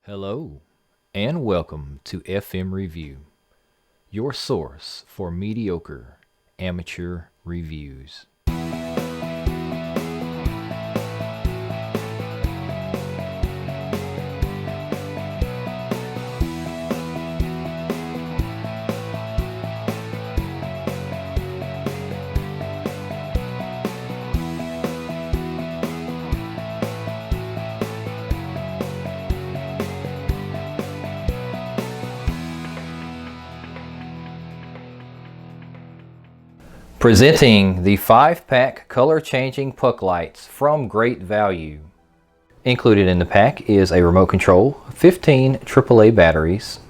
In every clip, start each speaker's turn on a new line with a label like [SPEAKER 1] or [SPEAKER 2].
[SPEAKER 1] Hello, and welcome to FMRevu, your source for mediocre amateur reviews. Presenting the 5-pack color-changing puck lights from great value. Included in the pack is a remote control, 15 AAA batteries,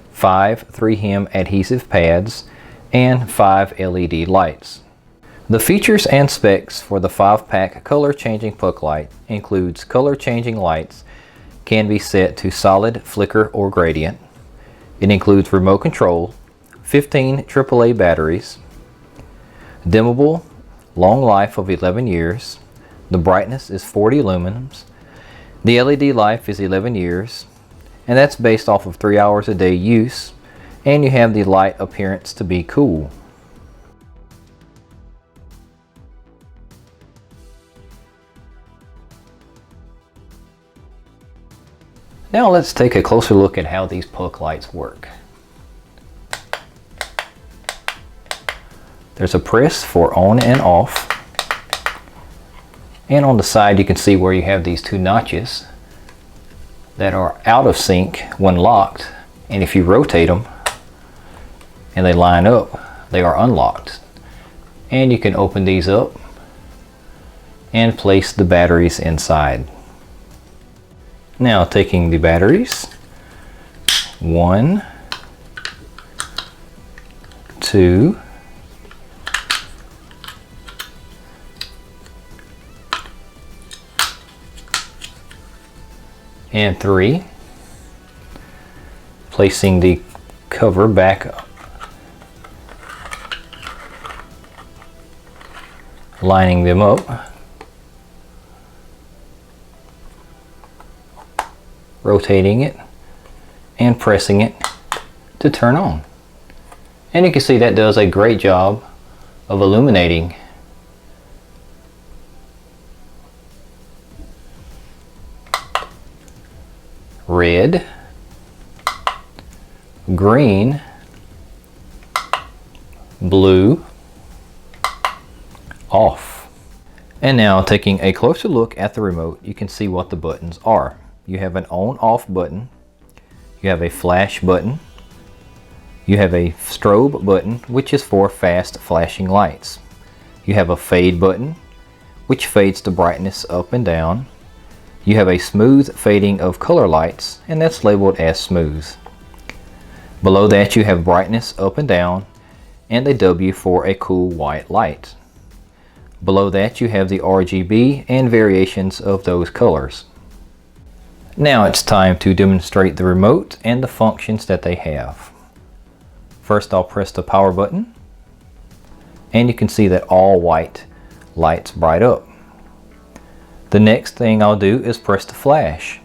[SPEAKER 1] 5 3M adhesive pads, and 5 LED lights. The features and specs for the 5-pack color-changing puck light includes color-changing lights can be set to solid, flicker, or gradient. It includes remote control, 15 AAA batteries, dimmable, long life of 11 years. The brightness is 40 lumens. The LED life is 11 years, and that's based off of 3 hours a day use, and you have the light appearance to be cool. Now let's take a closer look at how these puck lights work. There's a press for on and off, and on the side you can see where you have these 2 notches that are out of sync when locked, and if you rotate them and they line up, they are unlocked. And you can open these up and place the batteries inside. Now taking the batteries, 1, 2, and 3, placing the cover back up, lining them up, rotating it, and pressing it to turn on. And you can see that does a great job of illuminating red, green, blue, off. And now taking a closer look at the remote, you can see what the buttons are. You have an on-off button, you have a flash button, you have a strobe button, which is for fast flashing lights. You have a fade button, which fades the brightness up and down. You have a smooth fading of color lights, and that's labeled as smooth. Below that you have brightness up and down, and a W for a cool white light. Below that you have the RGB and variations of those colors. Now it's time to demonstrate the remote and the functions that they have. First I'll press the power button, and you can see that all white lights bright up. The next thing I'll do is press the flash,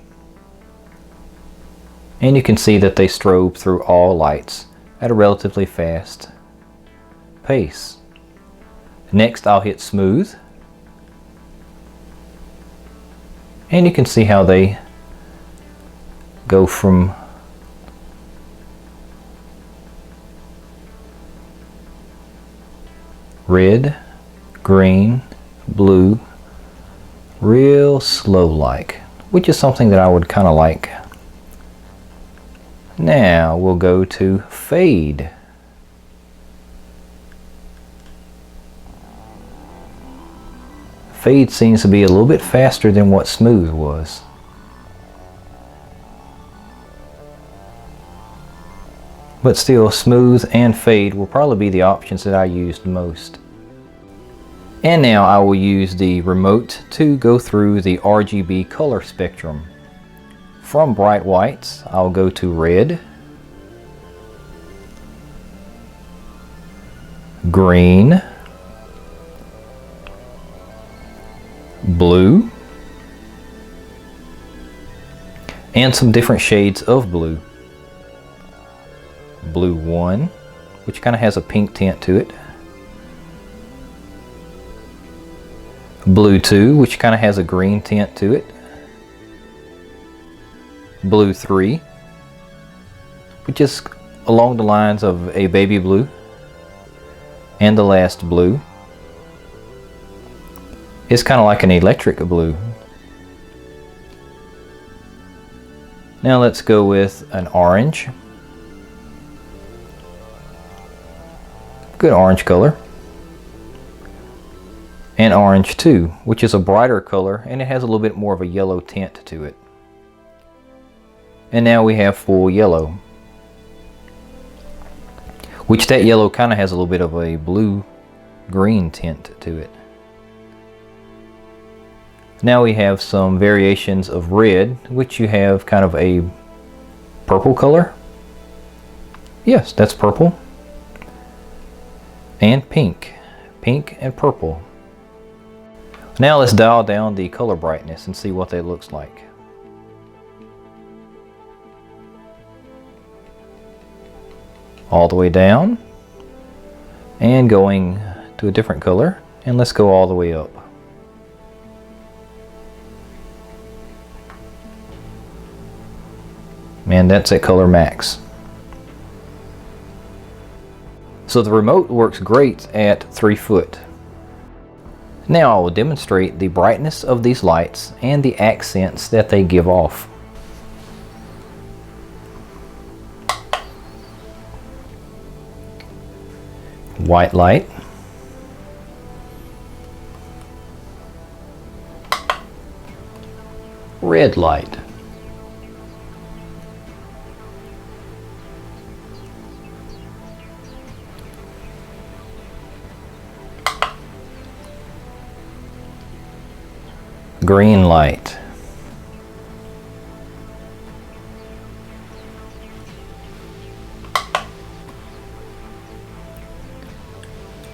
[SPEAKER 1] and you can see that they strobe through all lights at a relatively fast pace. Next I'll hit smooth, and you can see how they go from red, green, blue, real slow like, which is something that I would kind of like. Now we'll go to fade. Fade seems to be a little bit faster than what smooth was. But still, smooth and fade will probably be the options that I used most. And now I will use the remote to go through the RGB color spectrum. From bright whites, I'll go to red, green, blue, and some different shades of blue. Blue 1, which kind of has a pink tint to it. Blue 2, which kind of has a green tint to it. Blue 3, which is along the lines of a baby blue. And the last blue is kind of like an electric blue. Now let's go with an orange. Good orange color. And orange 2, which is a brighter color and it has a little bit more of a yellow tint to it. And now we have full yellow, which that yellow kind of has a little bit of a blue-green tint to it. Now we have some variations of red, which you have kind of a purple color. Yes, that's purple. And pink. Pink and purple. Now let's dial down the color brightness and see what that looks like. All the way down. And going to a different color. And let's go all the way up. And that's at color max. So the remote works great at 3 foot. Now I will demonstrate the brightness of these lights and the accents that they give off. White light. Red light. Green light.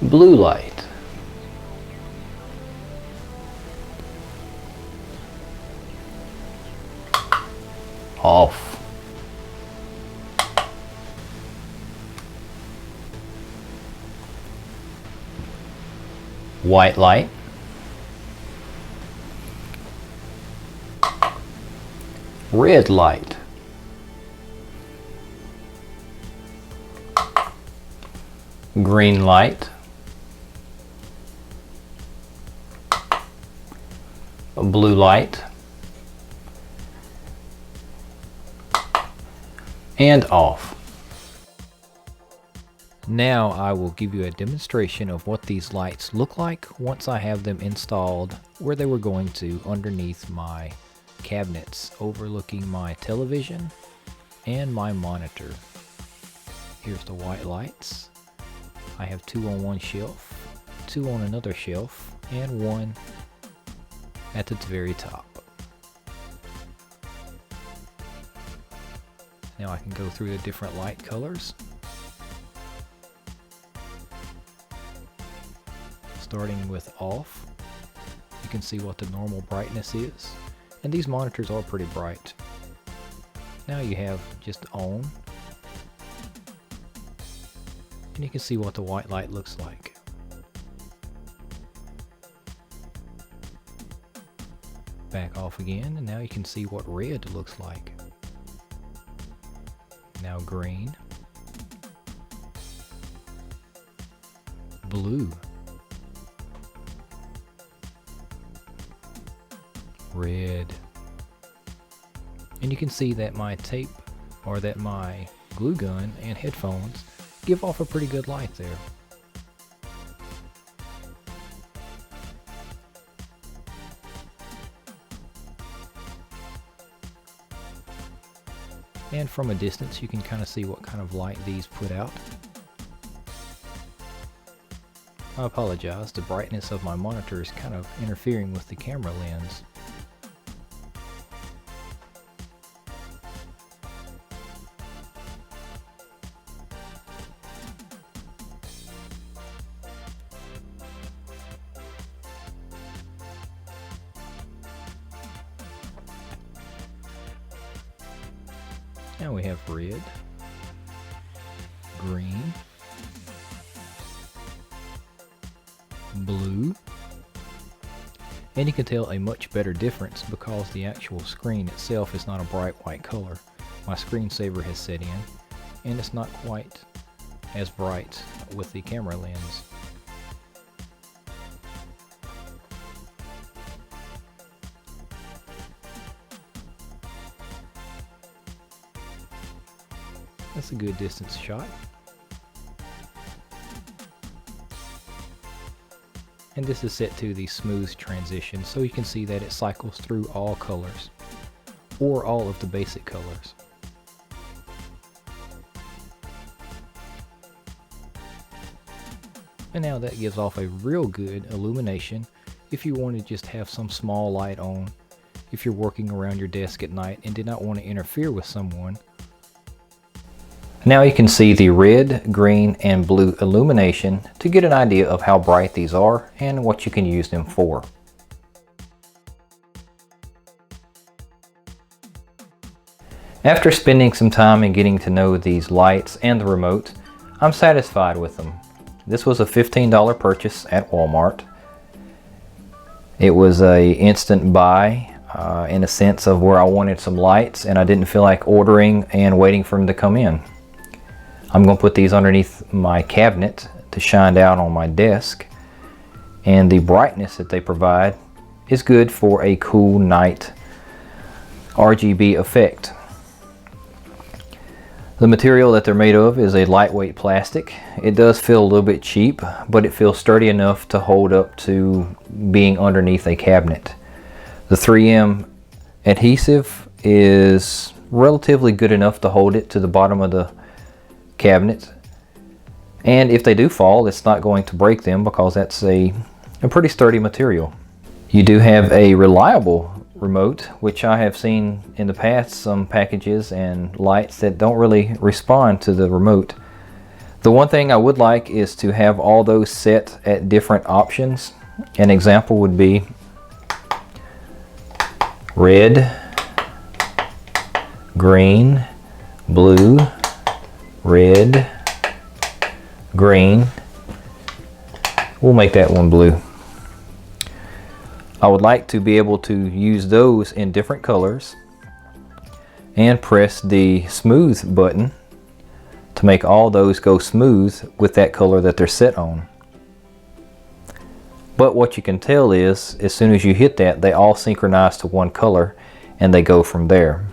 [SPEAKER 1] Blue light. Off. White light. Red light. Green light. Blue light. And off. Now I will give you a demonstration of what these lights look like once I have them installed where they were going to underneath my cabinets overlooking my television and my monitor. Here's the white lights. I have 2 on one shelf, 2 on another shelf, and 1 at the very top. Now I can go through the different light colors. Starting with off, you can see what the normal brightness is. And these monitors are pretty bright. Now you have just on. And you can see what the white light looks like. Back off again, and now you can see what red looks like. Now green. Blue. Red. And you can see that my tape, or that my glue gun and headphones give off a pretty good light there. And from a distance you can kind of see what kind of light these put out. I apologize, the brightness of my monitor is kind of interfering with the camera lens. Now we have red, green, blue, and you can tell a much better difference because the actual screen itself is not a bright white color. My screensaver has set in, and it's not quite as bright with the camera lens. That's a good distance shot. And this is set to the smooth transition, so you can see that it cycles through all colors, or all of the basic colors. And now that gives off a real good illumination if you want to just have some small light on, if you're working around your desk at night and did not want to interfere with someone. Now you can see the red, green, and blue illumination to get an idea of how bright these are and what you can use them for. After spending some time and getting to know these lights and the remote, I'm satisfied with them. This was a $15 purchase at Walmart. It was an instant buy in a sense of where I wanted some lights and I didn't feel like ordering and waiting for them to come in. I'm going to put these underneath my cabinet to shine down on my desk, and the brightness that they provide is good for a cool night RGB effect. The material that they're made of is a lightweight plastic. It does feel a little bit cheap, but it feels sturdy enough to hold up to being underneath a cabinet. The 3M adhesive is relatively good enough to hold it to the bottom of the cabinet, and if they do fall, it's not going to break them because that's a pretty sturdy material. You do have a reliable remote, which I have seen in the past some packages and lights that don't really respond to the remote. The one thing I would like is to have all those set at different options. An example would be red, green, blue, red, green. We'll make that one blue. I would like to be able to use those in different colors and press the smooth button to make all those go smooth with that color that they're set on. But what you can tell is as soon as you hit that, they all synchronize to one color and they go from there.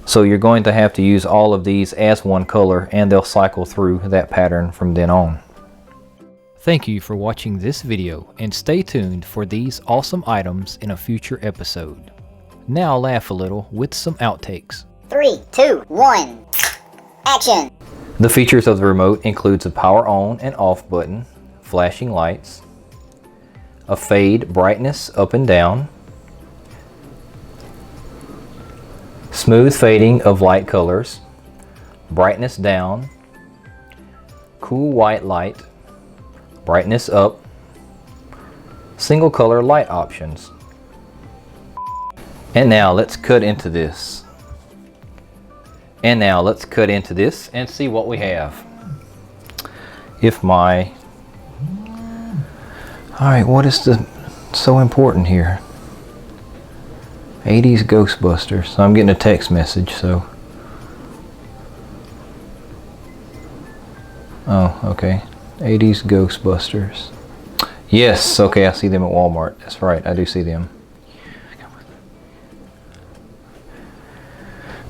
[SPEAKER 1] So you're going to have to use all of these as one color and they'll cycle through that pattern from then on. Thank you for watching this video and stay tuned for these awesome items in a future episode. Now laugh a little with some outtakes. 3, 2, 1, action! The features of the remote includes a power on and off button, flashing lights, a fade brightness up and down, smooth fading of light colors, brightness down, cool white light, brightness up, single color light options. And now let's cut into this. And see what we have. Alright, what is so important here? 80s Ghostbusters. So I'm getting a text message, so. Oh, okay. 80s Ghostbusters. Yes, okay, I see them at Walmart. That's right, I do see them.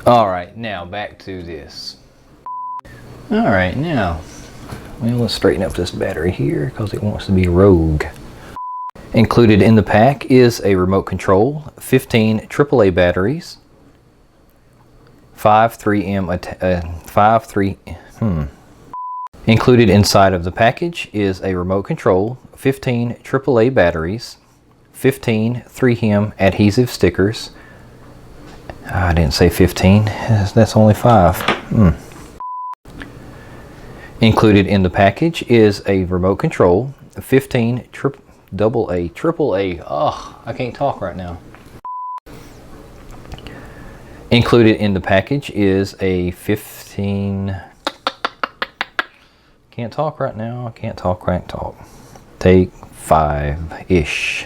[SPEAKER 1] Alright, now back to this. Alright, now, well, let's straighten up this battery here because it wants to be rogue. Included in the pack is a remote control, 15 AAA batteries, 5 Included inside of the package is a remote control, 15 AAA batteries, 15 3M adhesive stickers. I didn't say 15, that's only 5. Included in the package is a remote control, 15 AAA. Oh, I can't talk right now. Included in the package is a 15... Can't talk right now. Can't talk. Take 5-ish.